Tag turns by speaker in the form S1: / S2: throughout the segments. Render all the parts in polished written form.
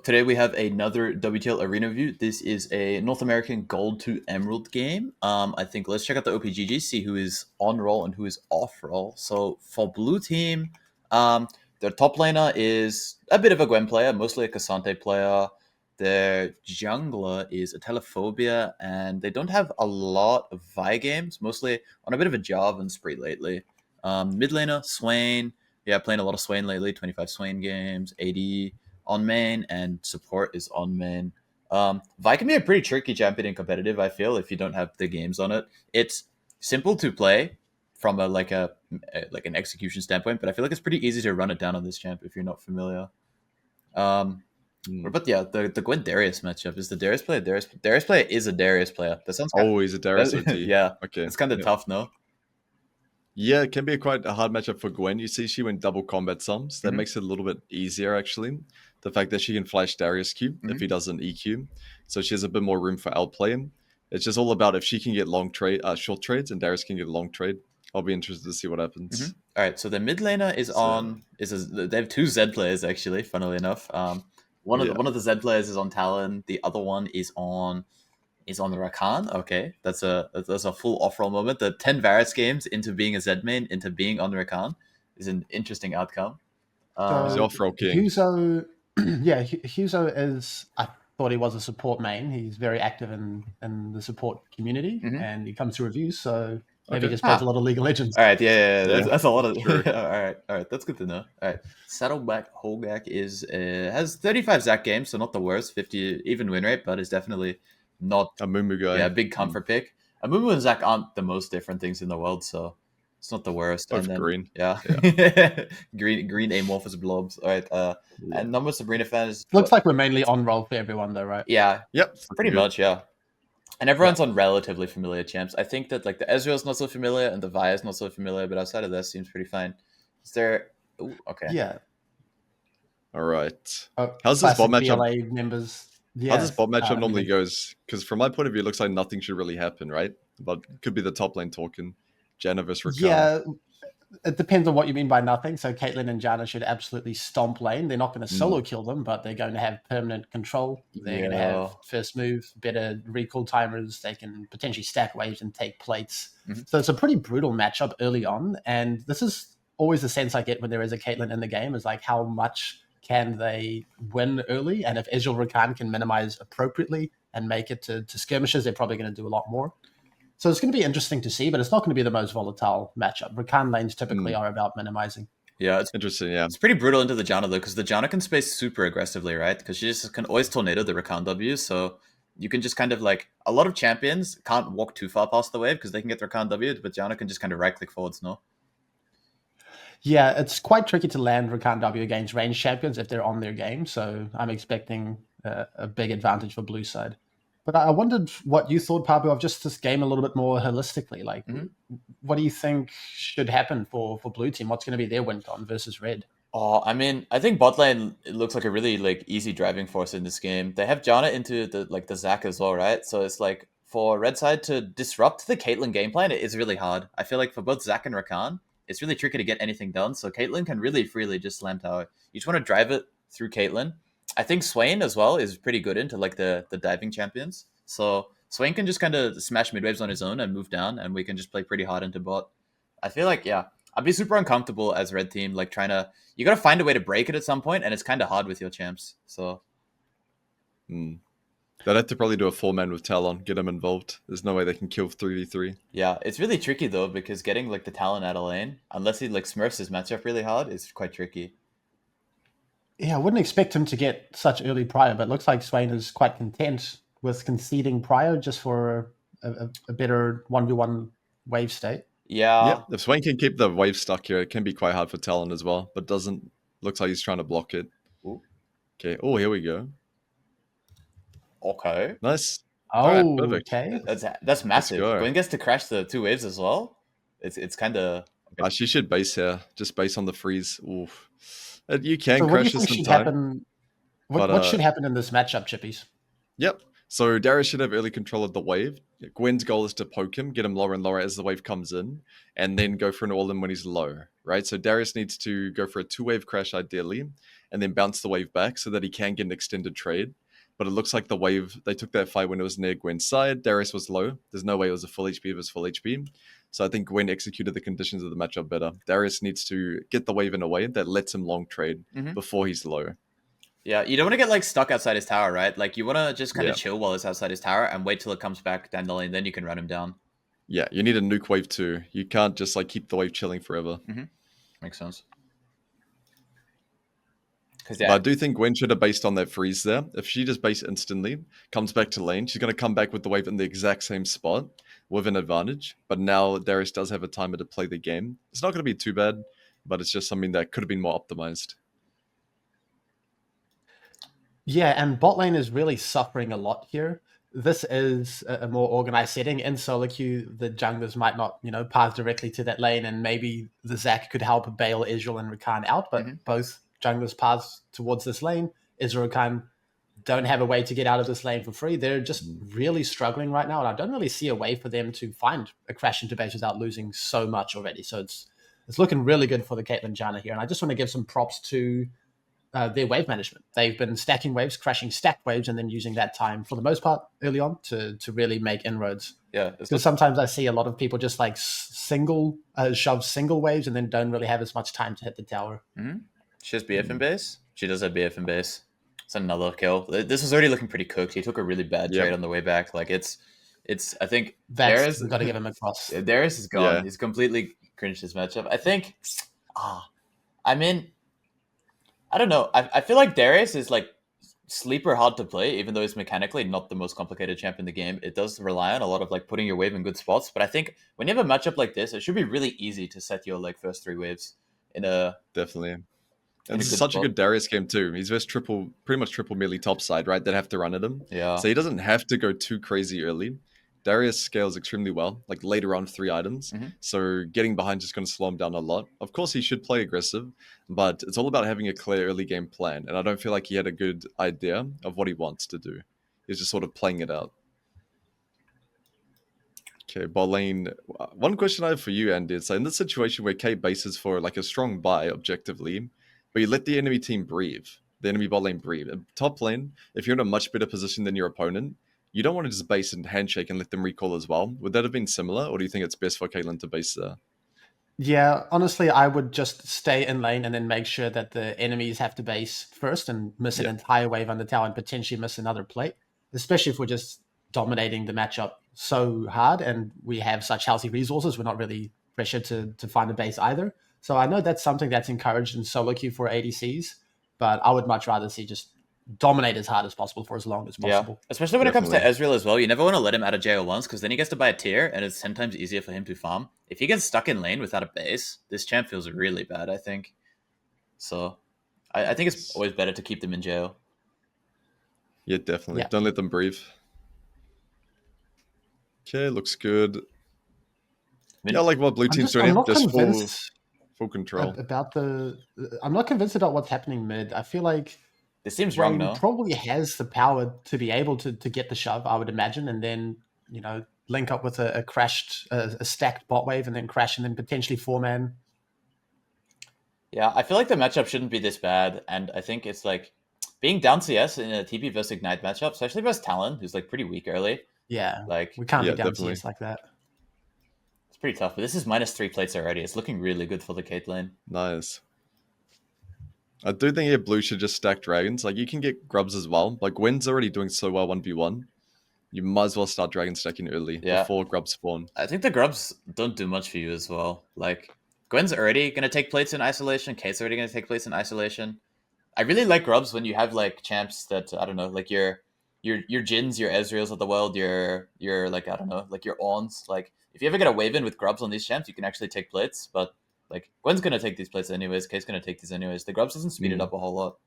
S1: today we have another WTL arena review. This is a North American Gold to Emerald game. I think let's check out the OPGG, see who is on roll and who is off roll. So for blue team, their top laner is a bit of a Gwen player, mostly a Cassante player. Their jungler is Atelephobia, and they don't have a lot of Vi games, mostly on a bit of a Jarvan spree lately. Mid laner, Swain. Yeah, playing a lot of Swain lately, 25 Swain games, 80 on main, and support is on main. Vi can be a pretty tricky champion in competitive, I feel, if you don't have the games on it. It's simple to play from an execution standpoint, but I feel like it's pretty easy to run it down on this champ if you're not familiar. But yeah, the Gwen Darius matchup is the Darius player. Darius player is a Darius player. That sounds
S2: always a Darius OT.
S1: Yeah,
S2: okay,
S1: it's kind of tough, no?
S2: Yeah, it can be quite a hard matchup for Gwen. You see, she went double combat sums. That makes it a little bit easier, actually. The fact that she can flash Darius Q if he does an EQ, so she has a bit more room for outplaying. It's just all about if she can get short trades, and Darius can get a long trade. I'll be interested to see what happens.
S1: All right, so the mid laner is they have two Z players actually. Funnily enough, one of the Z players is on Talon. The other one is on the Rakan. Okay, that's a full off roll moment. The 10 Varus games into being a Z main into being on the Rakan is an interesting outcome.
S2: He's off roll king.
S3: Huzo, Huzo is. I thought he was a support main. He's very active in the support community, and he comes to reviews. So maybe he just plays a lot of League of Legends.
S1: All right, yeah. That's a lot of. all right, that's good to know. All right, Saddlebackhoegak has 35 Zac games, so not the worst. 50 even win rate, but is definitely not
S2: a Mumu guy.
S1: Yeah, big comfort pick. Mumu and Zac aren't the most different things in the world, so it's not the worst.
S2: Both green.
S1: Yeah. green amorphous blobs. All right. And number Sabrina fans.
S3: Looks like we're mainly on roll for everyone, though, right?
S1: Yeah.
S2: Yep.
S1: Pretty much, yeah. And everyone's on relatively familiar champs. I think that like the Ezreal's not so familiar and the Vi is not so familiar, but outside of that, seems pretty fine. Is there? Ooh, okay.
S3: Yeah.
S2: All right. How's this bot matchup?
S3: Members.
S2: Yeah. How does bot matchup normally goes? Because from my point of view, it looks like nothing should really happen, right? But could be the top lane talking. Janna versus Rakan.
S3: Yeah, it depends on what you mean by nothing. So Caitlyn and Janna should absolutely stomp lane. They're not going to solo kill them, but they're going to have permanent control. They're going to have first move, better recall timers. They can potentially stack waves and take plates. So it's a pretty brutal matchup early on. And this is always the sense I get when there is a Caitlyn in the game, is like how much can they win early? And if Ezreal Rakan can minimize appropriately and make it to skirmishes, they're probably going to do a lot more. So it's going to be interesting to see, but it's not going to be the most volatile matchup. Rakan lanes typically are about minimizing.
S1: Yeah, it's
S2: interesting. Yeah,
S1: it's pretty brutal into the Janna though, because the Janna can space super aggressively, right? Because she just can always tornado the Rakan W, so you can just kind of like a lot of champions can't walk too far past the wave because they can get Rakan W, but Janna can just kind of right click forwards, no?
S3: Yeah, it's quite tricky to land Rakan W against range champions if they're on their game. So I'm expecting a big advantage for blue side. But I wondered what you thought, Pabu, of just this game a little bit more holistically. Like, what do you think should happen for blue team? What's going to be their win con versus red?
S1: Oh, I mean, I think bot lane looks like a really like easy driving force in this game. They have Janna into the Zac as well, right? So it's like for red side to disrupt the Caitlyn game plan, it's really hard. I feel like for both Zac and Rakan, it's really tricky to get anything done. So Caitlyn can really freely just slam tower. You just want to drive it through Caitlyn. I think Swain as well is pretty good into like the diving champions. So Swain can just kind of smash mid waves on his own and move down, and we can just play pretty hard into bot. I feel like, yeah, I'd be super uncomfortable as red team, like you got to find a way to break it at some point, and it's kind of hard with your champs. So
S2: they'd have to probably do a 4-man with Talon, get them involved. There's no way they can kill 3v3.
S1: Yeah, it's really tricky though, because getting like the Talon out of lane, unless he like smurfs his matchup really hard, is quite tricky.
S3: Yeah, I wouldn't expect him to get such early prior, but it looks like Swain is quite content with conceding prior just for a better 1v1 wave state.
S1: Yeah.
S2: If Swain can keep the wave stuck here, it can be quite hard for Talon as well, but looks like he's trying to block it.
S1: Ooh.
S2: Okay. Oh, here we go.
S1: Okay.
S2: Nice.
S3: Oh,
S2: right, perfect.
S3: Okay.
S1: That's massive. Gwen gets to crash the 2 waves as well. It's kind of...
S2: She should base here. Just base on the freeze. Oof. You can
S3: so
S2: crash this in time.
S3: What should happen in this matchup, Chippies?
S2: Yep. So Darius should have early control of the wave. Gwen's goal is to poke him, get him lower and lower as the wave comes in, and then go for an all-in when he's low, right? So Darius needs to go for a 2-wave crash ideally, and then bounce the wave back so that he can get an extended trade. But it looks like the wave, they took that fight when it was near Gwen's side. Darius was low. There's no way it was a full HP if it was full HP. So I think Gwen executed the conditions of the matchup better. Darius needs to get the wave in a way that lets him long trade before he's low.
S1: Yeah, you don't want to get like stuck outside his tower, right? Like you want to just kind of chill while it's outside his tower and wait till it comes back down the lane. Then you can run him down.
S2: Yeah, you need a nuke wave too. You can't just like keep the wave chilling forever.
S1: Makes sense.
S2: But I do think Gwen should have based on that freeze there. If she just base instantly, comes back to lane, she's going to come back with the wave in the exact same spot with an advantage. But now Darius does have a timer to play the game. It's not going to be too bad, but it's just something that could have been more optimized.
S3: Yeah, and bot lane is really suffering a lot here. This is a more organized setting. In solo queue, the junglers might not, path directly to that lane, and maybe the Zac could help bail Israel and Rakan out, but both junglers paths towards this lane. Israel Rakan don't have a way to get out of this lane for free. They're just really struggling right now, and I don't really see a way for them to find a crash into base without losing so much already. So it's looking really good for the Caitlyn Janna here, and I just want to give some props to their wave management. They've been stacking waves, crashing stacked waves, and then using that time for the most part early on to really make inroads.
S1: Yeah,
S3: because sometimes I see a lot of people just like shove single waves and then don't really have as much time to hit the tower.
S1: She has BF in base. She does have BF in base. It's another kill. This was already looking pretty cooked. He took a really bad trade on the way back. Like it's. I think
S3: Darius got to give him a cross.
S1: Darius is gone. Yeah. He's completely cringed this matchup. I think. I mean, I don't know. I feel like Darius is like sleeper hard to play, even though it's mechanically not the most complicated champ in the game. It does rely on a lot of like putting your wave in good spots. But I think when you have a matchup like this, it should be really easy to set your like first 3 waves in a
S2: definitely. And it's such a good Darius game too. He's just pretty much triple melee top side, right? That have to run at him.
S1: Yeah.
S2: So he doesn't have to go too crazy early. Darius scales extremely well, like later on 3 items. So getting behind is going to slow him down a lot. Of course, he should play aggressive, but it's all about having a clear early game plan. And I don't feel like he had a good idea of what he wants to do. He's just sort of playing it out. Okay, bot lane. One question I have for you, Andy, is in this situation where K bases for like a strong buy objectively, but you let the enemy team breathe, the enemy bot lane breathe. Top lane, if you're in a much better position than your opponent, you don't want to just base and handshake and let them recall as well. Would that have been similar, or do you think it's best for Caitlyn to base there?
S3: Yeah, honestly, I would just stay in lane and then make sure that the enemies have to base first and miss an entire wave on the tower and potentially miss another plate, especially if we're just dominating the matchup so hard and we have such healthy resources. We're not really pressured to find a base either. So I know that's something that's encouraged in solo queue for ADCs, but I would much rather see just dominate as hard as possible for as long as possible.
S1: Yeah, especially when it comes to Ezreal as well. You never want to let him out of jail once, because then he gets to buy a tier and it's 10 times easier for him to farm. If he gets stuck in lane without a base, this champ feels really bad, I think. So I think it's always better to keep them in jail.
S2: Yeah, definitely. Yeah. Don't let them breathe. Okay, looks good. I like what blue team's doing. Just full control.
S3: I'm not convinced about what's happening mid. I feel like
S1: this seems wrong, no?
S3: Probably has the power to be able to get the shove, I would imagine, and then link up with a stacked bot wave and then crash and then potentially 4-man.
S1: Yeah, I feel like the matchup shouldn't be this bad, and I think it's like being down CS in a TP versus Ignite matchup, especially versus Talon, who's like pretty weak early.
S3: Yeah,
S1: like
S3: we can't be down CS like that.
S1: It's pretty tough, but this is -3 plates already. It's looking really good for the Cait lane.
S2: Nice. I do think blue should just stack dragons. Like, you can get grubs as well. Like, Gwen's already doing so well 1v1. You might as well start dragon stacking early before grubs spawn.
S1: I think the grubs don't do much for you as well. Like, Gwen's already going to take plates in isolation. Kate's already going to take plates in isolation. I really like grubs when you have, like, champs that, I don't know, like your Jins, your Ezreals of the world, your like, I don't know, like your Orns. Like, if you ever get a wave in with grubs on these champs, you can actually take plates, but like, Gwen's going to take these plates anyways. Kate's going to take these anyways. The grubs doesn't speed it up a whole lot.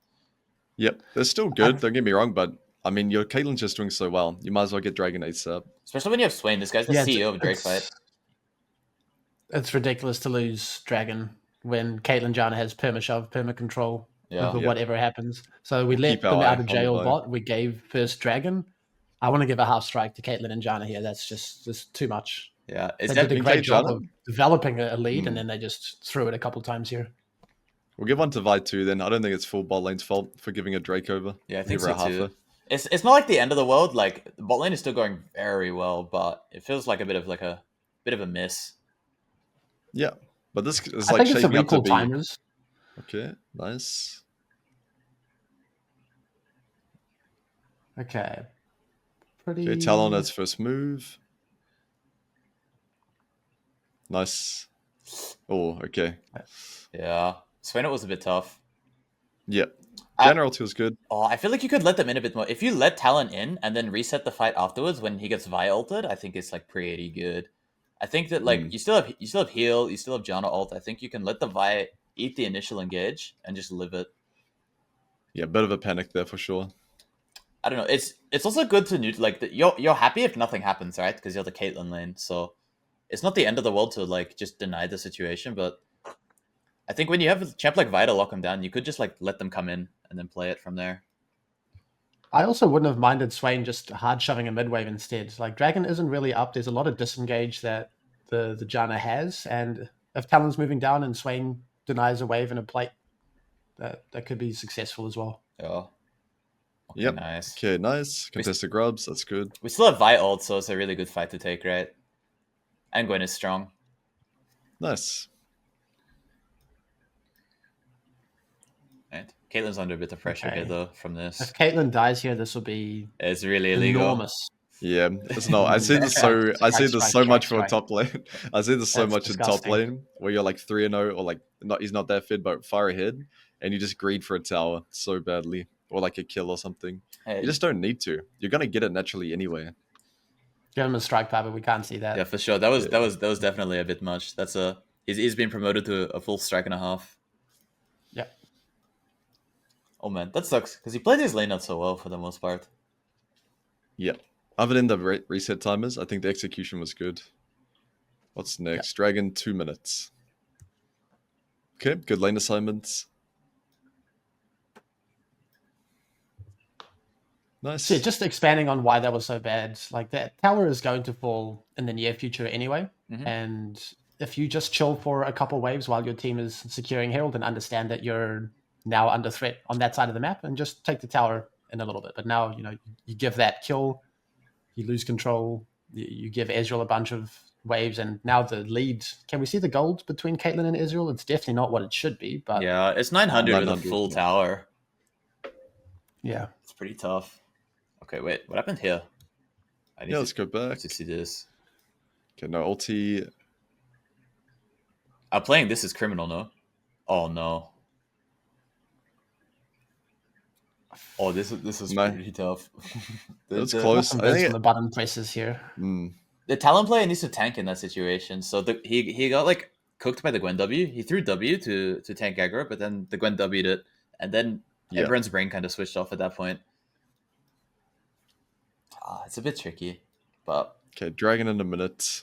S2: Yep. They're still good. Don't get me wrong, but I mean, your Caitlyn's just doing so well. You might as well get Dragon ASAP.
S1: Especially when you have Swain. This guy's the CEO of Drakefight.
S3: It's ridiculous to lose Dragon when Caitlyn Janna has perma-shove, perma-control over whatever happens. So we let them out of jail bot. We gave first Dragon. I want to give a half strike to Caitlyn and Janna here. That's just too much.
S1: Yeah,
S3: they did a great job of developing a lead, and then they just threw it a couple times here.
S2: We'll give one to Vi too. Then I don't think it's full bot lane's fault for giving a Drake over.
S1: Yeah, I think so too. It's not like the end of the world. Like bot lane is still going very well, but it feels like a bit of a miss.
S2: Yeah, but this is
S3: I
S2: like
S3: think it's
S2: shaping
S3: the
S2: up to
S3: recall
S2: be.
S3: timers.
S2: Okay, nice.
S3: Okay. Pretty.
S2: Okay, Talon its first move. Nice. Oh, okay.
S1: Yeah, Swain was a bit tough.
S2: Yep. General feels good.
S1: Oh, I feel like you could let them in a bit more. If you let Talon in and then reset the fight afterwards when he gets Vi ulted, I think it's like pretty good. I think that like you still have heal, you still have Janna ult. I think you can let the Vi eat the initial engage and just live it.
S2: Yeah, bit of a panic there for sure.
S1: I don't know. It's also good to you're happy if nothing happens, right? Because you're the Caitlyn lane, so it's not the end of the world to like just deny the situation. But I think when you have a champ like Vi to lock them down, you could just like let them come in and then play it from there.
S3: I also wouldn't have minded Swain just hard shoving a mid wave instead. Like Dragon isn't really up. There's a lot of disengage that the Janna has, and if Talon's moving down and Swain denies a wave and a plate, that could be successful as well.
S1: Yeah. Okay,
S2: yep.
S1: Nice.
S2: Okay, nice. Contested grubs. That's good.
S1: We still have Vi ult, so it's a really good fight to take, right? And Gwen is strong.
S2: Nice.
S1: Right. Caitlyn's under a bit of pressure here, though, from this.
S3: If Caitlyn dies here, this will be
S1: it's really illegal.
S3: Enormous.
S2: Yeah, it's not. I see this so much for top lane. I see this so much disgusting. In top lane where you're like 3-0 or like he's not that fed but far ahead, and you just greed for a tower so badly or like a kill or something. Hey. You just don't need to. You're gonna get it naturally anyway.
S3: Give him a strike power, but we can't see that.
S1: Yeah, for sure. That was definitely a bit much. That's he's been promoted to a full strike and a half.
S3: Yeah.
S1: Oh man, that sucks because he played his lane out so well for the most part.
S2: Yeah. Other than the reset timers, I think the execution was good. What's next? Yep. Dragon 2 minutes. Okay, good lane assignments. Nice.
S3: So yeah, just expanding on why that was so bad. Like that tower is going to fall in the near future anyway. Mm-hmm. And if you just chill for a couple waves while your team is securing Herald and understand that you're now under threat on that side of the map and just take the tower in a little bit. But now, you give that kill, you lose control, you give Ezreal a bunch of waves, and now the lead. Can we see the gold between Caitlyn and Ezreal? It's definitely not what it should be, but
S1: yeah, it's 900 with a full tower.
S3: Yeah.
S1: It's pretty tough. Okay, wait, what happened here?
S2: Let's go back
S1: to see this.
S2: Okay, no ulti.
S1: Playing this is criminal, no? Oh no. Oh, this is pretty tough.
S2: That's close.
S3: I think the button presses here.
S1: The Talon player needs to tank in that situation. So he got like cooked by the Gwen W. He threw W to tank aggro, but then the Gwen W'd it, and then everyone's brain kind of switched off at that point. It's a bit tricky, but
S2: okay, Dragon in a minute.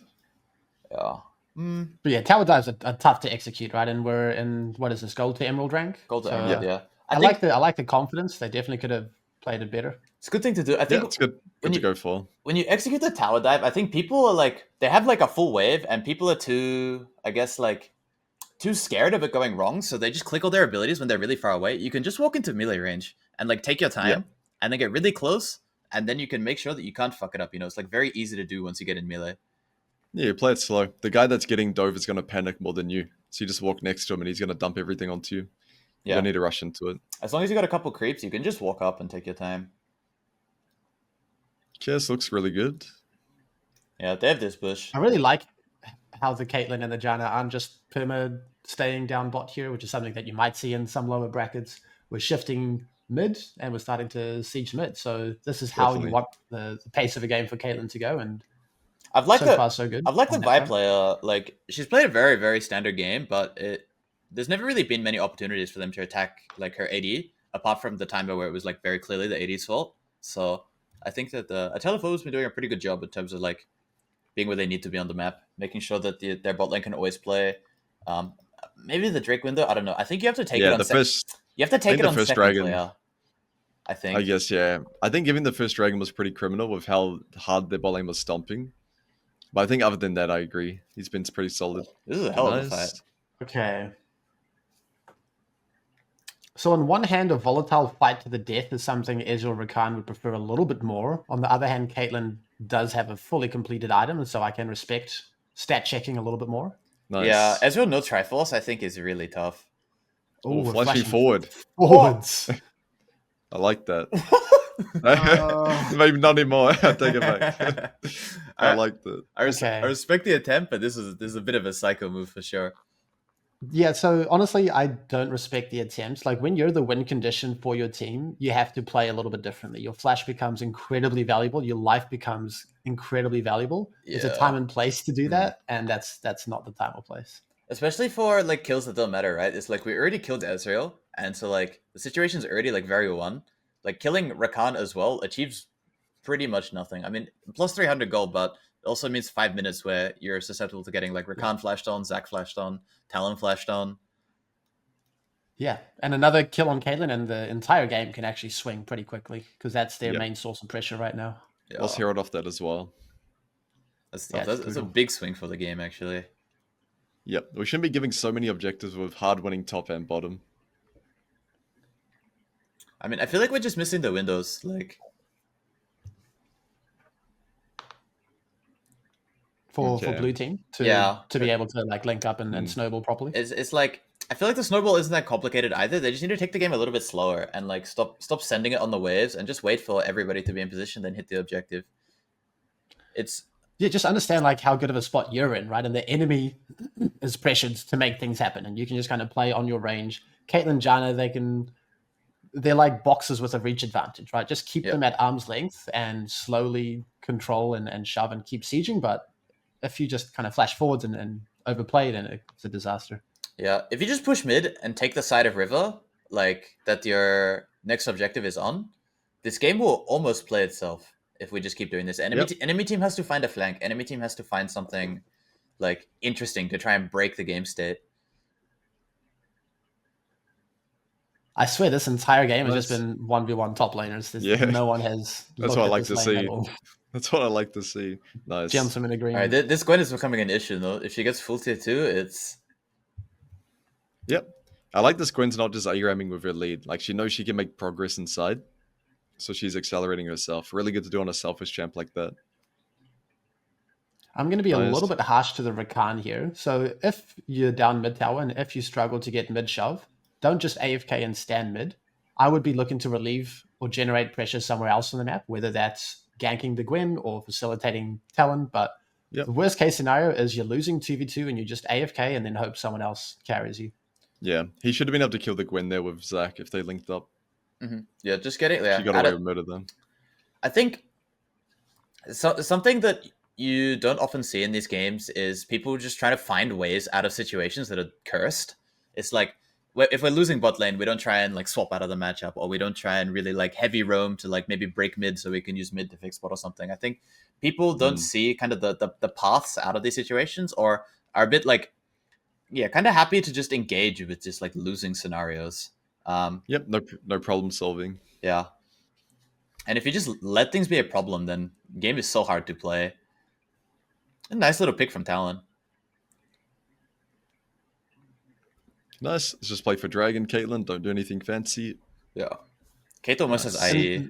S1: Yeah.
S3: But yeah, tower dives are tough to execute, right? And we're in what is this, gold to emerald rank?
S1: Gold to emerald, yeah.
S3: I like the confidence. They definitely could have played it better.
S1: It's a good thing to do. I think
S2: it's good to go for.
S1: When you execute the tower dive, I think people are like they have like a full wave, and people are too scared of it going wrong, so they just click all their abilities when they're really far away. You can just walk into melee range and like take your time and then get really close, and then you can make sure that you can't fuck it up. It's like very easy to do once you get in melee.
S2: Yeah, you play it slow. The guy that's getting dove is going to panic more than you, so you just walk next to him and he's going to dump everything onto you. You don't need to rush into it.
S1: As long as you got a couple creeps, you can just walk up and take your time.
S2: This looks really good.
S1: Yeah, they have this bush.
S3: I really like how the Caitlyn and the Janna aren't just perma staying down bot here, which is something that you might see in some lower brackets. We're shifting mid and we're starting to siege mid. So this is how you want the pace of a game for Caitlyn to go. And so far, so good.
S1: I've liked the Vi player. Like she's played a very, very standard game, but there's never really been many opportunities for them to attack like her AD, apart from the time where it was like very clearly the AD's fault. So I think that Atelephobia has been doing a pretty good job in terms of like being where they need to be on the map, making sure that their bot lane can always play. Maybe the Drake window, I don't know. I think you have to take it on
S2: first.
S1: You have to take it on
S2: first
S1: second
S2: dragon.
S1: player. I think.
S2: I guess, yeah. I think giving the first dragon was pretty criminal with how hard their bot lane was stomping. But I think other than that, I agree. He's been pretty solid.
S1: This is a hell of a fight.
S3: Okay. So on one hand, a volatile fight to the death is something Ezreal Rakan would prefer a little bit more. On the other hand, Caitlyn does have a fully completed item, so I can respect stat checking a little bit more.
S2: Nice.
S1: Yeah, Ezreal no Triforce I think is really tough.
S2: Oh, flashing forward.
S3: Forwards.
S2: I like that. Maybe not anymore. I take it back. I like that.
S1: I respect the attempt, but this is a bit of a psycho move for sure.
S3: Yeah, so honestly, I don't respect the attempts. Like when you're the win condition for your team, you have to play a little bit differently. Your flash becomes incredibly valuable. Your life becomes incredibly valuable. There's a time and place to do that, and that's not the time or place.
S1: Especially for like kills that don't matter, right? It's like we already killed Ezreal, and so like the situation's already like very won. Like killing Rakan as well achieves pretty much nothing. I mean, plus 300 gold, but it also means 5 minutes where you're susceptible to getting like Rakan flashed on, Zac flashed on, Talon flashed on.
S3: Yeah, and another kill on Caitlyn and the entire game can actually swing pretty quickly because that's their main source of pressure right now.
S2: Yeah. Let's hear it off that as well.
S1: That's tough. That's a big swing for the game, actually.
S2: Yep, we shouldn't be giving so many objectives with hard winning top and bottom.
S1: I mean, I feel like we're just missing the windows, like
S3: for blue team to be able to like link up and snowball properly.
S1: It's like I feel like the snowball isn't that complicated either. They just need to take the game a little bit slower and like stop sending it on the waves and just wait for everybody to be in position, then hit the objective.
S3: Just understand like how good of a spot you're in, right? And the enemy is pressured to make things happen, and you can just kind of play on your range. Caitlyn, Janna, they're like boxes with a reach advantage, right? Just keep them at arm's length and slowly control and shove and keep sieging. But if you just kind of flash forwards and overplay, then it's a disaster.
S1: Yeah, if you just push mid and take the side of river, like that your next objective is on, this game will almost play itself if we just keep doing this. Enemy team has to find a flank. Enemy team has to find something like interesting to try and break the game state.
S3: I swear this entire game has just been 1v1 top laners. No one has.
S2: That's what I like to see. That's what I like to see. Nice.
S3: Gentlemen agreement.
S1: All right, this Gwen is becoming an issue though. If she gets full tier 2, it's...
S2: Yep. I like this Gwen's not just ARAMing with her lead. Like she knows she can make progress inside. So she's accelerating herself. Really good to do on a selfish champ like that.
S3: I'm going to be a little bit harsh to the Rakan here. So if you're down mid tower and if you struggle to get mid shove, don't just AFK and stand mid. I would be looking to relieve or generate pressure somewhere else on the map, whether that's ganking the Gwen or facilitating Talon. But the worst case scenario is you're losing 2v2 and you just AFK and then hope someone else carries you.
S2: Yeah, he should have been able to kill the Gwen there with Zac if they linked up.
S1: Mm-hmm. Yeah, just get it. Yeah,
S2: she got away with murder then.
S1: I think something that you don't often see in these games is people just trying to find ways out of situations that are cursed. It's like, if we're losing bot lane, we don't try and like swap out of the matchup, or we don't try and really like heavy roam to like maybe break mid so we can use mid to fix bot or something. I think people don't see kind of the paths out of these situations, or are a bit like, kind of happy to just engage with just like losing scenarios.
S2: No problem solving.
S1: Yeah. And if you just let things be a problem, then the game is so hard to play. A nice little pick from Talon.
S2: Nice. Let's just play for Dragon, Caitlyn. Don't do anything fancy.
S1: Yeah. Kate almost has IE.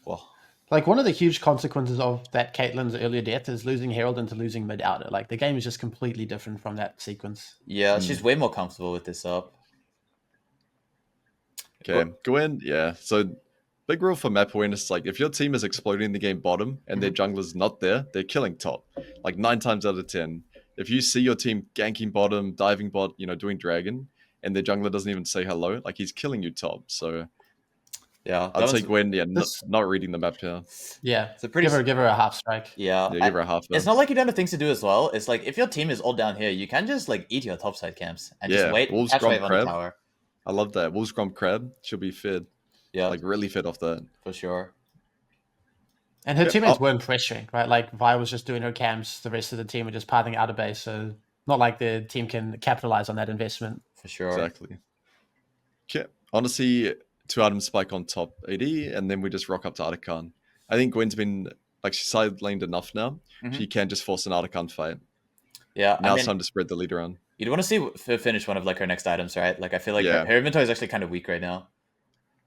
S1: Well,
S3: like one of the huge consequences of that Caitlyn's earlier death is losing Herald into losing mid outer. Like the game is just completely different from that sequence.
S1: Yeah, she's way more comfortable with this up.
S2: Okay, go in. Yeah. So big rule for map awareness, like if your team is exploding the game bottom and their jungler's not there, they're killing top. Like 9 times out of 10. If you see your team ganking bottom, diving bot, doing dragon, and their jungler doesn't even say hello, like he's killing you top. So
S1: yeah,
S2: I'd say Gwen, not reading the map here.
S3: Yeah, it's a pretty give her a half strike.
S1: Yeah,
S2: give her a half.
S1: It's not like you don't have things to do as well. It's like if your team is all down here, you can just like eat your topside camps and just wait.
S2: Wolves Gromp on the tower. I love that. Wolves Gromp Crab. She'll be fed.
S1: Yeah,
S2: like really fed off that
S1: for sure.
S3: And her teammates weren't pressuring, right? Like Vi was just doing her camps. The rest of the team were just pathing out of base. So not like the team can capitalize on that investment.
S1: For sure.
S2: Exactly. Okay. Honestly, 2-item spike on top AD, and then we just rock up to Artican. I think Gwen's been like she's side laned enough now. She can just force an Artican fight.
S1: Yeah,
S2: Now it's time to spread the lead around.
S1: You'd want to see her finish one of like her next items, right? Like I feel like her inventory is actually kind of weak right now.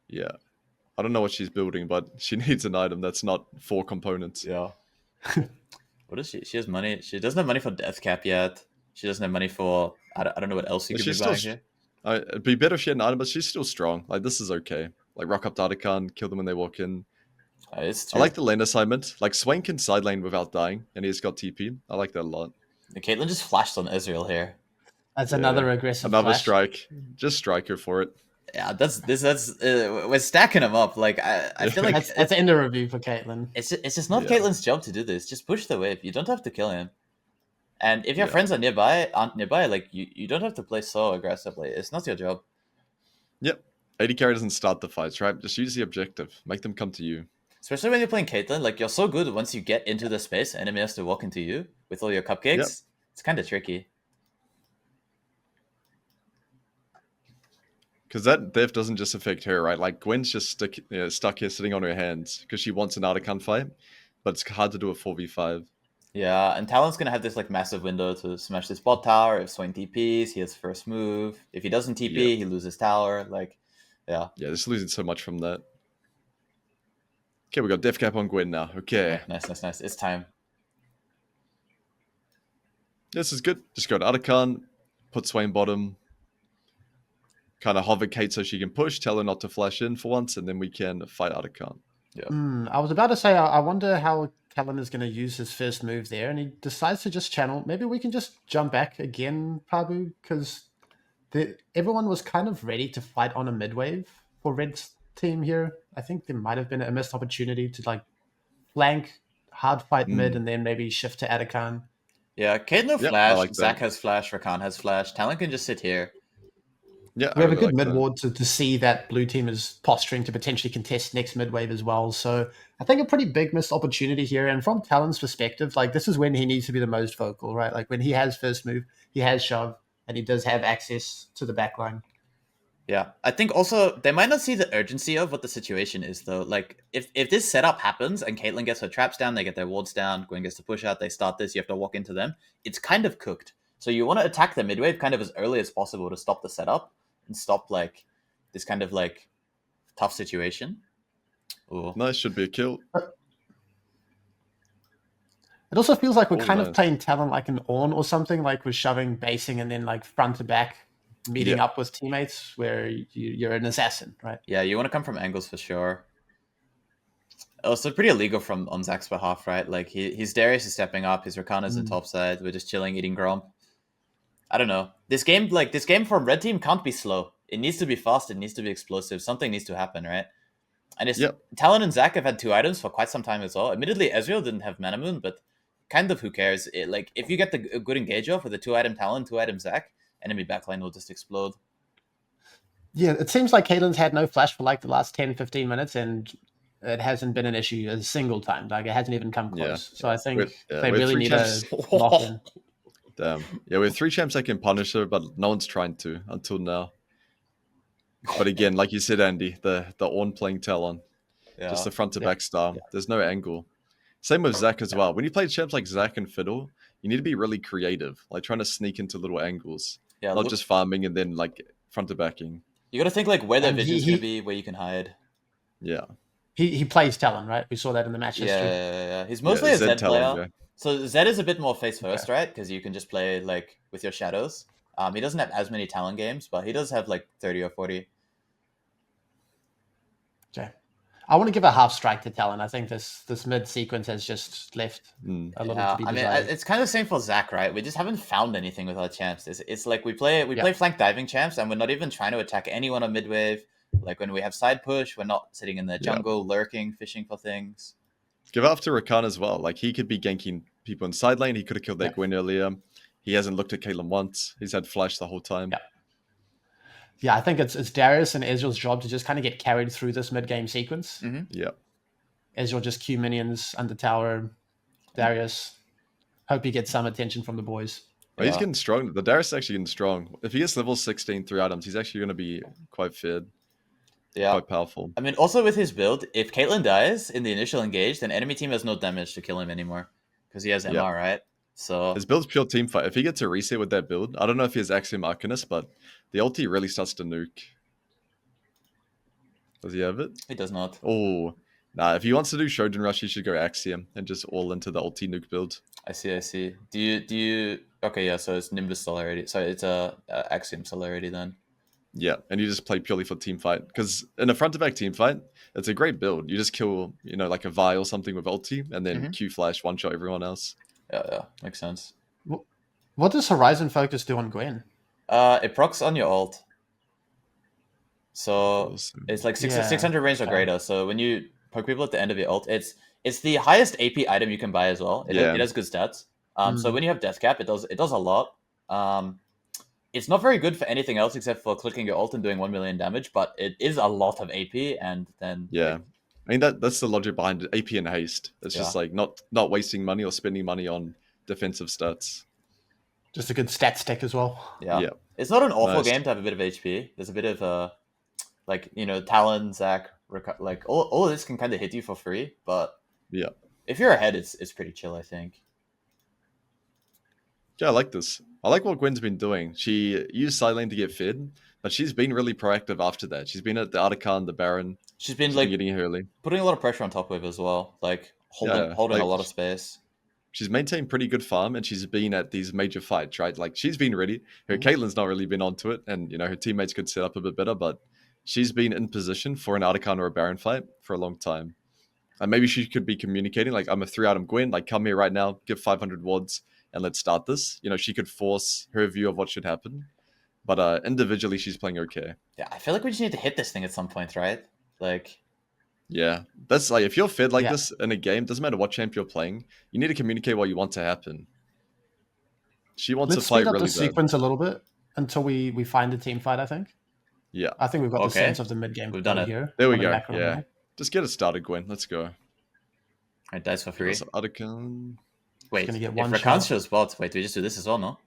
S2: Yeah. I don't know what she's building, but she needs an item that's not 4 components.
S1: Yeah. What is she? She has money. She doesn't have money for Death Cap yet. She doesn't have money for... I don't know what else you could be buying here.
S2: It'd be better if she had an item, but she's still strong. Like, this is okay. Like, rock up to Artican, kill them when they walk in. I like the lane assignment. Like, Swain can side lane without dying, and he's got TP. I like that a lot.
S1: And Caitlyn just flashed on Ezreal here.
S3: That's another aggressive
S2: Another
S3: flash.
S2: strike. Just strike her for it.
S1: Yeah, that's we're stacking them up. Like I feel like
S3: that's in the review for Caitlyn.
S1: It's just not Caitlyn's job to do this. Just push the wave. You don't have to kill him. And if your friends aren't nearby, like you don't have to play so aggressively. It's not your job.
S2: Yep. AD carry doesn't start the fights, right? Just use the objective. Make them come to you.
S1: Especially when you're playing Caitlyn, like you're so good once you get into the space, enemy has to walk into you with all your cupcakes. Yep. It's kind of tricky.
S2: Because that death doesn't just affect her, right? Like, Gwen's just stuck here sitting on her hands because she wants an Artican fight, but it's hard to do a 4v5.
S1: Yeah, and Talon's going to have this, like, massive window to smash this bot tower. If Swain TPs, he has first move. If he doesn't TP, he loses tower. Like, yeah.
S2: Yeah, this is losing so much from that. Okay, we got death cap on Gwen now. Okay.
S1: Nice. It's time.
S2: This is good. Just go to Artican, put Swain bottom, kind of hover Kate so she can push, tell her not to flash in for once, and then we can fight Artican.
S1: Yeah.
S3: I was about to say, I wonder how Talon is going to use his first move there, and he decides to just channel. Maybe we can just jump back again, Pabu, because everyone was kind of ready to fight on a mid wave for Red's team here. I think there might have been a missed opportunity to like flank, hard fight mid, and then maybe shift to Artican.
S1: Yeah, Kate no flash, like Zach has flash, Rakan has flash. Talon can just sit here.
S3: Yeah, we have a good mid ward to see that blue team is posturing to potentially contest next mid wave as well. So I think a pretty big missed opportunity here. And from Talon's perspective, like this is when he needs to be the most vocal, right? Like when he has first move, he has shove, and he does have access to the backline.
S1: Yeah, I think also they might not see the urgency of what the situation is though. Like if this setup happens and Caitlyn gets her traps down, they get their wards down, Gwen gets to push out, they start this, you have to walk into them. It's kind of cooked. So you want to attack the mid wave kind of as early as possible to stop the setup and stop like this kind of like tough situation. Ooh.
S2: Nice, should be a kill.
S3: It also feels like we're kind of playing Talon like an Ornn or something, like we're shoving, basing, and then like front to back, meeting up with teammates where you're an assassin, right?
S1: Yeah, you want to come from angles for sure. Also pretty illegal on Zach's behalf, right? Like his Darius is stepping up, his Rakan is in top side, we're just chilling, eating Gromp. I don't know. This game from Red Team can't be slow. It needs to be fast, it needs to be explosive. Something needs to happen, right? And it's Talon and Zach have had 2 items for quite some time as well. Admittedly, Ezreal didn't have Mana Moon, but kind of who cares? Like if you get a good engage off with a 2-item Talon, 2-item Zach, enemy backline will just explode.
S3: Yeah, it seems like Caitlyn's had no flash for like the last 10, 15 minutes, and it hasn't been an issue a single time. Like it hasn't even come close. So I think they really need a lock in.
S2: Damn. Yeah, we have 3 champs that can punish her, but no one's trying to until now. But again, like you said, Andy, the Ornn playing Talon. Just the front to back style. There's no angle. Same with Zach as well. When you play champs like Zach and Fiddle, you need to be really creative, like trying to sneak into little angles. Not just farming and then like front to backing.
S1: You gotta think like where their vision's gonna be, where you can hide.
S2: Yeah.
S3: He plays Talon, right? We saw that in the match history.
S1: Yeah. He's mostly a Zed
S2: Talon,
S1: player. So Zed is a bit more face first, right? Because you can just play like with your shadows. He doesn't have as many Talon games, but he does have like 30 or 40.
S3: Okay. I want to give a half strike to Talon. I think this mid sequence has just left a little to be desired.
S1: It's kind of the same for Zach, right? We just haven't found anything with our champs. It's like we play flank diving champs, and we're not even trying to attack anyone on mid wave. Like when we have side push, we're not sitting in the jungle lurking, fishing for things.
S2: Give up to Rakan as well. Like he could be ganking people in side lane. He could have killed that Gwen earlier. He hasn't looked at Caitlyn once. He's had flash the whole time.
S3: Yeah, I think it's Darius and Ezreal's job to just kind of get carried through this mid-game sequence.
S2: Yeah.
S3: Ezreal just Q minions under tower. Darius, hope he gets some attention from the boys.
S2: Well, he's getting strong. The Darius is actually getting strong. If he gets level 16 3 items, he's actually going to be quite fed.
S1: Yeah.
S2: quite powerful.
S1: I mean, also with his build, if Caitlyn dies in the initial engage, then enemy team has no damage to kill him anymore because he has
S2: Yep.
S1: MR, right? So
S2: His build's pure team fight. If he gets a reset with that build, I don't know if he has Axiom Arcanist, but the ulti really starts to nuke. Does he have it?
S1: he does not.
S2: Oh, nah. If he wants to do Shodan Rush, he should go Axiom and just all into the ulti nuke build.
S1: I see. Do you? Okay, yeah. So it's Nimbus Celerity. So it's a Axiom Celerity then.
S2: Yeah, and you just play purely for team fight because in a front to back team fight, it's a great build. You just kill, like a Vi or something with ulti, and then Q flash one shot everyone else.
S1: Yeah, makes sense.
S3: What does Horizon Focus do on Gwen?
S1: It procs on your ult. So
S2: Awesome.
S1: it's like 600 range or greater. So when you poke people at the end of your ult, it's the highest AP item you can buy as well. It has good stats. So when you have death cap, it does a lot. It's not very good for anything else except for clicking your ult and doing 1 million damage, but it is a lot of AP, and then
S2: I mean that's the logic behind it. AP and haste. It's just like not wasting money or spending money on defensive stats.
S3: Just a good stat stack as well.
S1: Yeah. It's not an awful game to have a bit of HP. There's a bit of Talon, Zac, like all of this can kind of hit you for free, but if you're ahead, it's pretty chill, I think.
S2: Yeah, I like this. I like what Gwen's been doing. She used side lane to get fed, but she's been really proactive after that. She's been at the Artican, the Baron.
S1: She's been
S2: getting early,
S1: putting a lot of pressure on top wave as well, like holding a lot of space.
S2: She's maintained pretty good farm, and she's been at these major fights, right? Like she's been ready. Her Caitlyn's not really been onto it, and her teammates could set up a bit better, but she's been in position for an Artican or a Baron fight for a long time. And maybe she could be communicating, like, I'm a 3-item Gwen, like, come here right now, give 500 wards, and let's start this. She could force her view of what should happen. But individually, she's playing okay.
S1: Yeah, I feel like we just need to hit this thing at some point, right?
S2: Yeah, that's like, if you're fed like this in a game, doesn't matter what champ you're playing, you need to communicate what you want to happen. She wants to play really bad.
S3: Let's speed up the sequence a little bit until we find a team fight, I think.
S2: Yeah.
S3: I think we've got the sense of the mid-game.
S1: We've done it.
S3: Here.
S2: There we go. Yeah. Just get it started, Gwen. Let's go.
S1: Alright, dice for free. Wait,
S3: gonna get
S1: if
S3: one
S1: Rakan shows bot, wait, do we just do this as well, no?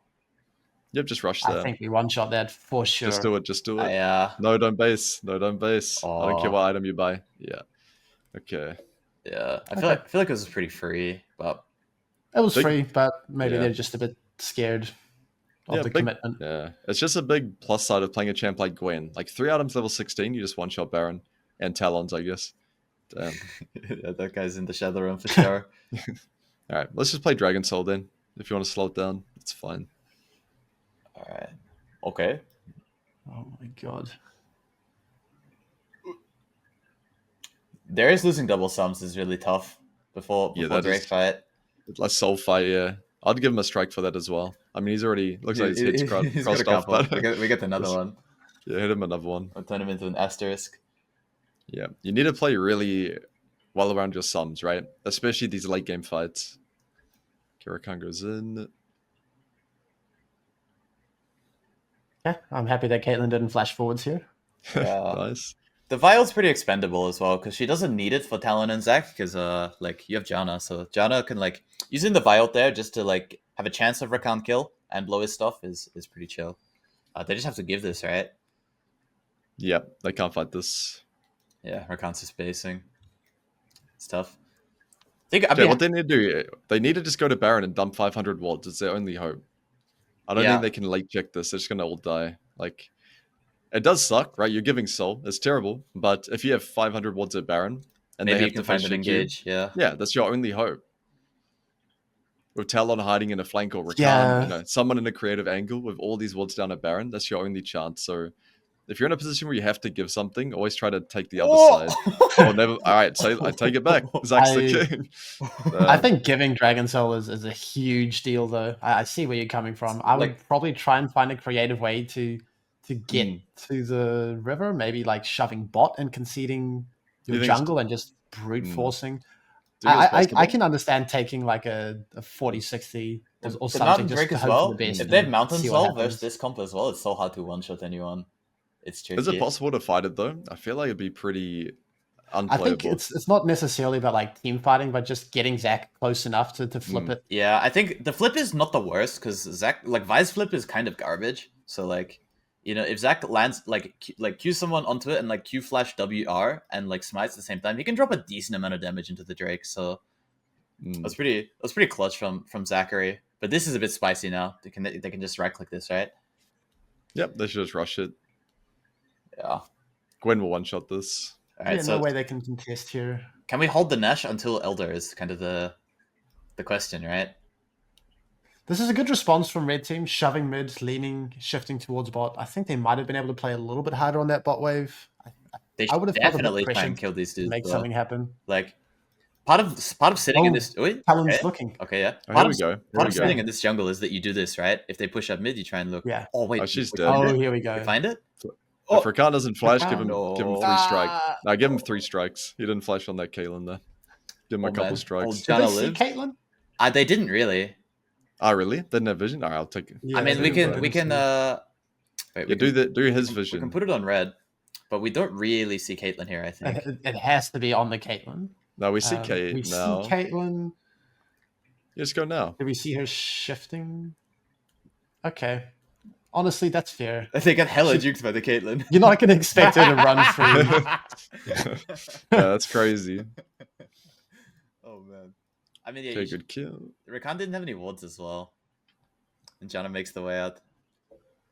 S2: Yep, just rush that.
S3: I think we one-shot that for sure.
S2: Just do it. No, don't base. I don't care what item you buy. Yeah. Okay.
S1: Yeah, I feel like this is pretty free, but...
S3: It was free, but maybe they're just a bit scared of the commitment.
S2: Yeah, it's just a big plus side of playing a champ like Gwen. Like 3 items level 16, you just one-shot Baron. And Talons, I guess. Damn.
S1: That guy's in the shadow room for sure.
S2: All right, let's just play Dragon Soul then. If you want to slow it down, it's fine.
S1: All right. Okay.
S3: Oh my god.
S1: Darius losing double sums is really tough before Drake fight.
S2: Let's Soul fight, yeah. I'd give him a strike for that as well. I mean, he's already... Looks like his head's crossed off. But
S1: we get another one.
S2: Yeah, hit him another one.
S1: I'll turn him into an asterisk.
S2: Yeah, you need to play really well around your sums, right? Especially these late game fights. Rakan goes in.
S3: Yeah, I'm happy that Caitlyn didn't flash forwards here.
S1: Yeah.
S2: Nice.
S1: The Vial's pretty expendable as well, because she doesn't need it for Talon and Zac, because you have Janna, so Janna can using the Vial there just to have a chance of Rakan kill and blow his stuff is pretty chill. They just have to give this, right?
S2: Yeah, they can't fight this.
S1: Yeah, Rakan's just basing. It's tough.
S2: What they need to do, they need to just go to Baron and dump 500 wards. It's their only hope. I don't think they can late check this. They're just going to all die. It does suck, right? You're giving Soul. It's terrible. But if you have 500 wards at Baron, and
S1: maybe
S2: they
S1: you
S2: have
S1: can
S2: to
S1: find an engage. Yeah,
S2: that's your only hope. With Talon hiding in a flank or Rakan, someone in a creative angle with all these wards down at Baron, that's your only chance. So if you're in a position where you have to give something, always try to take the other side. Or never. All right, so I take it back. Zac's the king.
S3: I think giving Dragon Soul is a huge deal, though. I see where you're coming from. I would probably try and find a creative way to get to the river, maybe shoving bot and conceding your jungle and just brute forcing. I can understand taking a 40-60 or something just to hope for the best.
S1: If they have Mountain Soul versus this comp as well, it's so hard to one-shot anyone. It's tricky.
S2: Is it possible to fight it though? I feel like it'd be pretty unplayable.
S3: I think it's not necessarily about team fighting, but just getting Zac close enough to flip it.
S1: Yeah, I think the flip is not the worst because Zac Vi's flip is kind of garbage. So you know, if Zach lands like Q someone onto it and like Q flash WR and like smites at the same time, he can drop a decent amount of damage into the Drake. So that's pretty clutch from Zachary. But this is a bit spicy now. They can just right click this, right?
S2: Yep, they should just rush it.
S1: Yeah.
S2: Gwen will one shot this.
S1: All right,
S3: yeah,
S1: so
S3: no way they can contest here.
S1: Can we hold the Nash until Elder is kind of the question, right?
S3: This is a good response from red team, shoving mid, leaning, shifting towards bot. I think they might have been able to play a little bit harder on that bot wave.
S1: They
S3: I would
S1: should
S3: have
S1: definitely try and kill these dudes.
S3: make
S1: though.
S3: something happen.
S1: Like part of sitting in this. Wait,
S3: Talon's
S1: okay.
S3: looking.
S1: Okay, yeah.
S2: Oh,
S1: Part
S2: here
S1: of sitting in this jungle is that you do this, right? If they push up mid, you try and look.
S3: Yeah.
S1: Oh wait.
S2: Oh, she's dead.
S3: Oh, here we go.
S1: You find it?
S2: If Rakan doesn't flash, give him
S1: No.
S2: 3 strikes. No, give him 3 strikes. He didn't flash on that Caitlyn there. Give him a couple strikes.
S3: Did they see Caitlyn?
S1: They didn't really.
S2: Oh, really? Didn't have vision? Alright, I'll take it.
S1: Yeah, I mean, we can. Wait,
S2: do his vision.
S1: We can put it on red, but we don't really see Caitlyn here. I think
S3: it has to be on the Caitlyn.
S2: No, we see Kate
S3: we
S2: now.
S3: see Caitlyn.
S2: Just go now.
S3: Do we see her shifting? Okay. Honestly, that's fair.
S1: they get hella juked by the Caitlyn.
S3: You're not going to expect her to run through.
S2: Yeah, that's crazy.
S1: Oh man. I mean, yeah,
S2: Okay, good kill.
S1: Rakan didn't have any wards as well, and Janna makes the way out.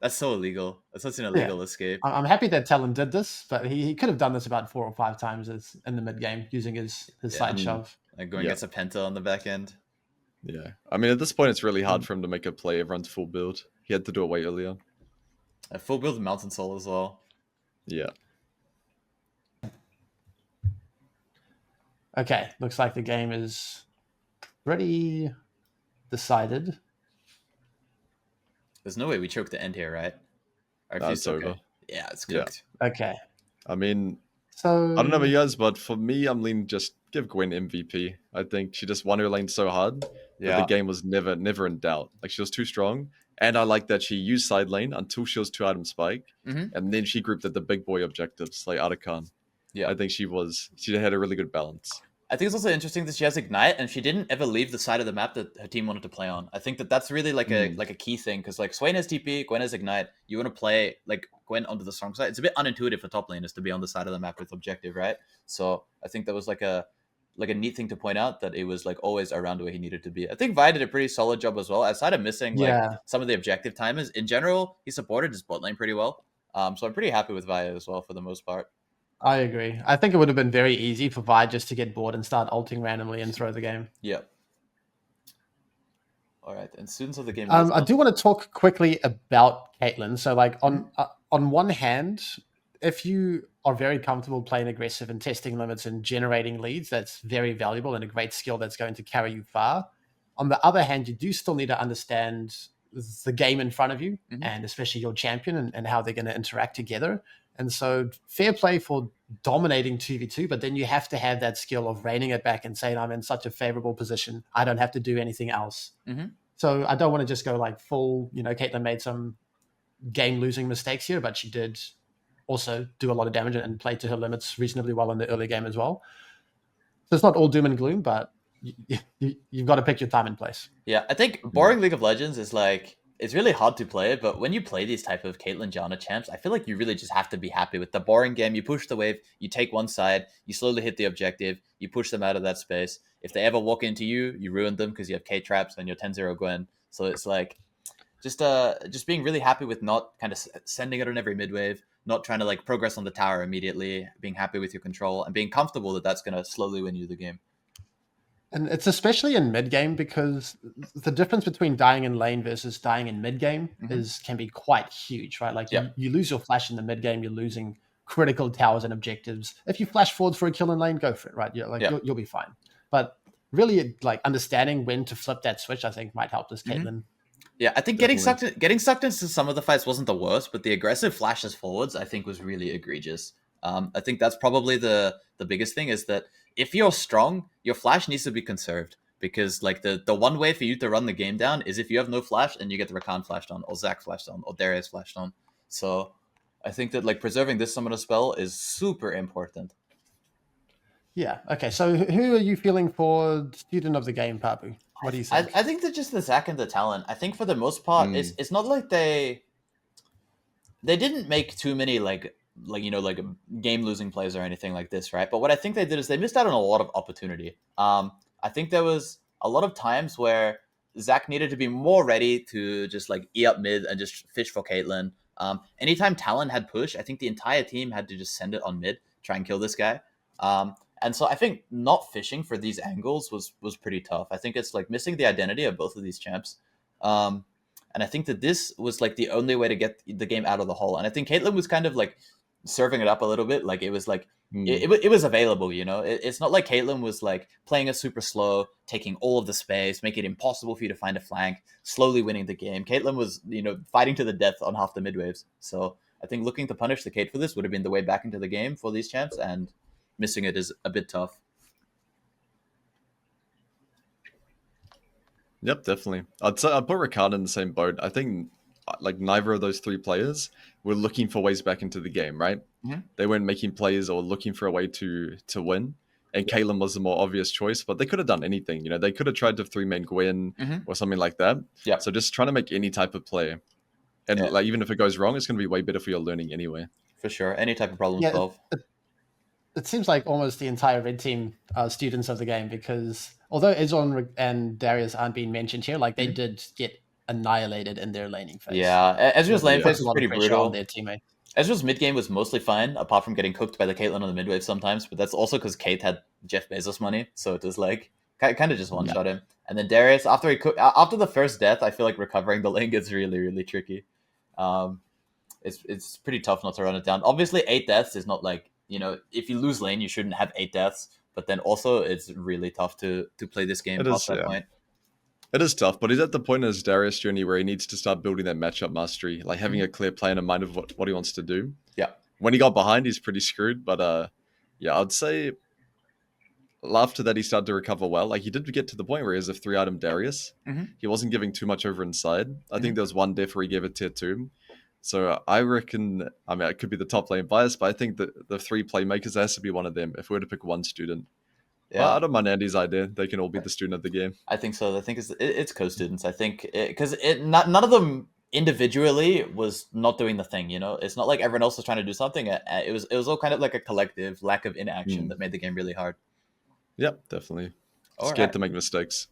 S1: That's so illegal. That's such an illegal escape.
S3: I'm happy that Talon did this, but he could have done this about 4 or 5 times in the mid game using his side shove.
S1: Like going gets a penta on the back end.
S2: Yeah, I mean, at this point, it's really hard for him to make a play. Everyone's full build. He had to do it way earlier.
S1: A full build Mountain Soul as well.
S2: Yeah.
S3: Okay, looks like the game is pretty decided.
S1: There's no way we choke the end here, right?
S2: That's over.
S1: Yeah, it's cooked.
S3: Yeah. Okay.
S2: I mean,
S3: so
S2: I don't know about you guys, but for me, I'm leaning just give Gwen MVP. I think she just won her lane so hard that the game was never in doubt. Like, she was too strong. And I like that she used side lane until she was 2 item spike. And then she grouped at the big boy objectives like Atakan. Yeah. I think she had a really good balance.
S1: I think it's also interesting that she has Ignite and she didn't ever leave the side of the map that her team wanted to play on. I think that's really like a key thing, because like Swain has TP, Gwen has Ignite. You want to play like Gwen onto the strong side. It's a bit unintuitive for top laners to be on the side of the map with objective, right? So I think that was like a neat thing to point out, that it was like always around where he needed to be. I think Vi did a pretty solid job as well. Outside of missing like some of the objective timers, in general, he supported his bot lane pretty well. So I'm pretty happy with Vi as well for the most part.
S3: I agree. I think it would have been very easy for Vi just to get bored and start ulting randomly and throw the game.
S1: Yeah. All right, and students of the game.
S3: I do want to talk quickly about Caitlyn. So, like on one hand, if you are very comfortable playing aggressive and testing limits and generating leads, that's very valuable and a great skill that's going to carry you far. On the other hand, you do still need to understand the game in front of you, and especially your champion and how they're going to interact together. And so fair play for dominating 2v2, but then you have to have that skill of reining it back and saying, I'm in such a favorable position, I don't have to do anything else. So I don't want to just go like full, Caitlyn made some game-losing mistakes here, but she did also do a lot of damage and play to her limits reasonably well in the early game as well. So it's not all doom and gloom, but you've got to pick your time and place.
S1: Yeah, I think boring League of Legends is like, it's really hard to play, but when you play these type of Caitlyn Janna champs, I feel like you really just have to be happy with the boring game. You push the wave, you take one side, you slowly hit the objective, you push them out of that space. If they ever walk into you, you ruin them because you have K-traps and you're 10-0 Gwen. So it's like just being really happy with not kind of sending it on every mid wave, not trying to like progress on the tower immediately, being happy with your control and being comfortable that that's going to slowly win you the game.
S3: And it's especially in mid game, because the difference between dying in lane versus dying in mid game can be quite huge, right? Like you lose your flash in the mid game, you're losing critical towers and objectives. If you flash forward for a kill in lane, go for it, right? You'll be fine. But really, like understanding when to flip that switch, I think might help this Caitlyn.
S1: Yeah, I think getting sucked into some of the fights wasn't the worst, but the aggressive flashes forwards I think was really egregious. I think that's probably the biggest thing, is that if you're strong, your flash needs to be conserved, because like the one way for you to run the game down is if you have no flash and you get the Rakan flashed on, or Zac flashed on, or Darius flashed on. So I think that like preserving this summoner spell is super important.
S3: Yeah. Okay. So who are you feeling for student of the game, Papu? What do you think?
S1: I think that just the Zac and the Talon. I think for the most part, it's not like they they didn't make too many like game losing plays or anything like this, right? But what I think they did is they missed out on a lot of opportunity. I think there was a lot of times where Zach needed to be more ready to just like E up mid and just fish for Caitlyn. Anytime Talon had push, I think the entire team had to just send it on mid, try and kill this guy. And so I think not fishing for these angles was pretty tough. I think it's like missing the identity of both of these champs. And I think that this was like the only way to get the game out of the hole. And I think Caitlyn was kind of like serving it up a little bit. Like it was like it was available, you know. It's not like Caitlyn was like playing it super slow, taking all of the space, making it impossible for you to find a flank, slowly winning the game. Caitlyn was, you know, fighting to the death on half the mid waves. So I think looking to punish the Kate for this would have been the way back into the game for these champs, and missing it is a bit tough.
S2: Yep, definitely. I'd put Ricard in the same boat. I think like neither of those three players were looking for ways back into the game, right?
S1: Mm-hmm.
S2: They weren't making plays or looking for a way to win. And Caitlyn was the more obvious choice, but they could have done anything. You know, they could have tried to 3-man Gwen or something like that.
S1: Yeah.
S2: So just trying to make any type of play. And like even if it goes wrong, it's going to be way better for your learning anyway.
S1: For sure. Any type of problem solve.
S3: It seems like almost the entire red team are students of the game, because although Ezon and Darius aren't being mentioned here, like they did get annihilated in their laning phase.
S1: Yeah, Ezreal's lane phase was pretty brutal.
S3: On their teammate.
S1: Ezreal's mid game was mostly fine, apart from getting cooked by the Caitlyn on the mid wave sometimes. But that's also because Kate had Jeff Bezos money, so it was like kind of just one shot him. And then Darius, after the first death, I feel like recovering the lane gets really, really tricky. It's pretty tough not to run it down. Obviously, 8 deaths is not like, you know, if you lose lane, you shouldn't have 8 deaths. But then also, it's really tough to play this game past that point.
S2: It is tough, but he's at the point in his Darius journey where he needs to start building that matchup mastery, like having a clear plan in mind of what he wants to do.
S1: Yeah.
S2: When he got behind, he's pretty screwed. But yeah, I'd say after that, he started to recover well. Like he did get to the point where he has a 3-item Darius. He wasn't giving too much over inside. I think there was one diff where he gave it tier 2. So I reckon, I mean, it could be the top lane bias, but I think that the 3 playmakers, there has to be one of them if we were to pick one student. Yeah, I don't mind Andy's idea. They can all be the student of the game.
S1: I think so. I think it's co-students. I think because none of them individually was not doing the thing. You know, it's not like everyone else was trying to do something. It was all kind of like a collective lack of inaction that made the game really hard.
S2: Yep, definitely. Scared to make mistakes.